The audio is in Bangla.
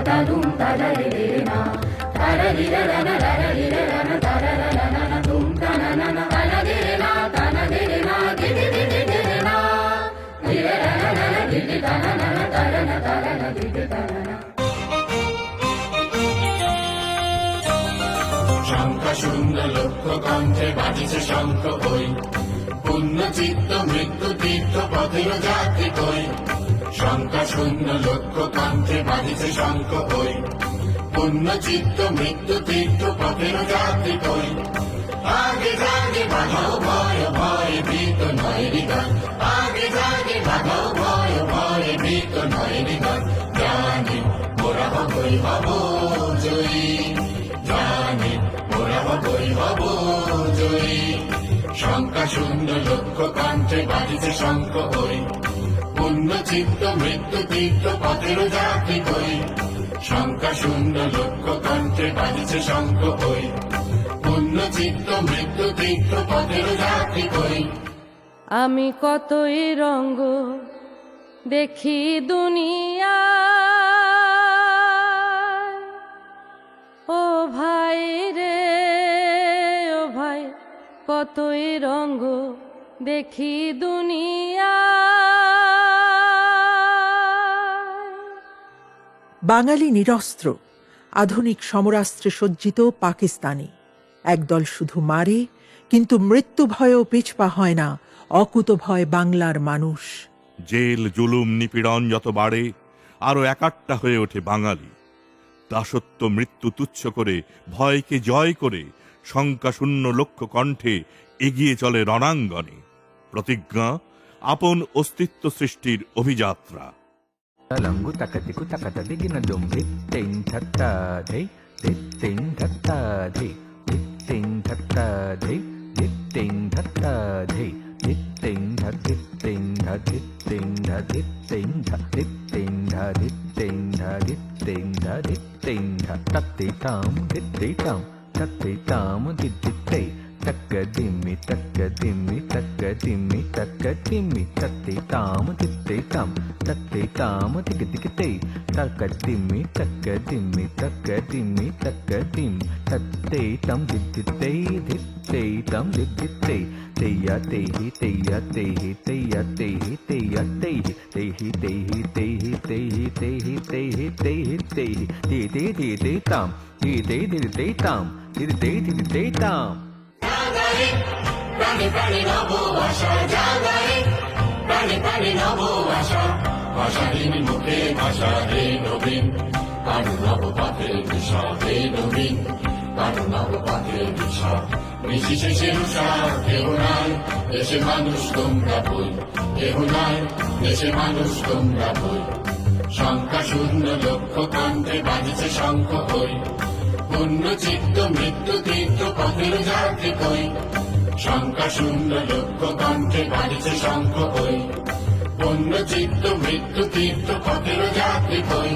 তালুম তালারিনা তারারিরানা রারিরানা তারারানা তুম তানানা তানাদিনা তানাদিনা দিদি দিদি দিনা দিরানা দিদি তানানা তারানা তারানা দিদি তানানা। সংখ্যা শূন্য লক্ষ কণ্ঠে বাজিছে শঙ্খ বই, পুণ্য চিত্ত মৃত্যু তীর্থ পথের যাত্রী কই। সংখ্যা শূন্য লক্ষ কণ্ঠে বাজিছে শঙ্খ বই, পুণ্য চিত্ত মৃত্যু তীর্থ পথের যাত্রী কই। আগে জাগে বাধাও ভয় ভয় ভীত নয় হৃদয়, আগে জাগে বাধাও ভয় ভয় ভীত নয় হৃদয়। জানি মোরা হবই হব জয়ী, জানি মোরা হবই হব জয়ী। সংখ্যা শূন্য লক্ষ কণ্ঠে বাজিছে শঙ্খ বই, পুণ্য চিত্ত মৃত্যু তীর্থ পথের যাত্রী কই। সংখ্যা শূন্য লক্ষ কণ্ঠে বাজিছে শঙ্খ বই, পুণ্য চিত্ত মৃত্যু তীর্থ পথের যাত্রী কই। আমি কতই রঙ্গ দেখি দুনিয়া, ও ভাই রে ও ভাই, কতই রঙ্গ দেখি দুনিয়া। বাঙালি নিরস্ত্র, আধুনিক সমরাস্ত্রে সজ্জিত পাকিস্তানি। একদল শুধু মারে, কিন্তু মৃত্যু ভয়েও পিছপা হয় না অকুত ভয় বাংলার মানুষ। জেল জুলুম নিপীড়ন যত বাড়ে, আরো একাট্টা হয়ে ওঠে বাঙালি। দাসত্ব মৃত্যু তুচ্ছ করে ভয়কে জয় করে সংখ্যা শূন্য লক্ষ কণ্ঠে এগিয়ে চলে রণাঙ্গনে। প্রতিজ্ঞা আপন অস্তিত্ব সৃষ্টির অভিযাত্রা। Talangu takatiku takata digina dum ditting tatta dhei ditting tatta dhei ditting tatta dhei ditting tatta dhei ditting dha ditting dha ditting dha ditting dha ditting dha ditting dha ditting dha ditting dha tatti tam dittei takadimi takadimi takadimi takadimi tatti tam tikitei takadimi takadimi takadimi takadimi tatti tam dittei dittei tam dittei teya tehi teya tehi teya tehi teya tehi tehi tehi tehi tehi tehi tehi tehi tehi di tam di tam di tam। প্রাণে প্রাণে নব আশা জাগায়, প্রাণে প্রাণে নব আশা। ভাষাহীন মুখে ভাষা হে নবীন, কারু নব পথে দিশা হে নবীন, কারু নব পথে দিশা। নিশিশেষে উষা কেহ নাই, দেশে মানুষ তোমরা বই, কেহ নাই দেশে মানুষ তোমরা বই। সংখ্যা শূন্য লক্ষ কণ্ঠে বাজিছে শঙ্খ বই, পুণ্য চিত্ত মৃত্যু তীর্থ পথের যাত্রী কই। সংখ্যা শূন্য লক্ষ কণ্ঠে বাজিছে শঙ্খ বই, পুণ্য চিত্ত মৃত্যু তীর্থ পথের যাত্রী কই।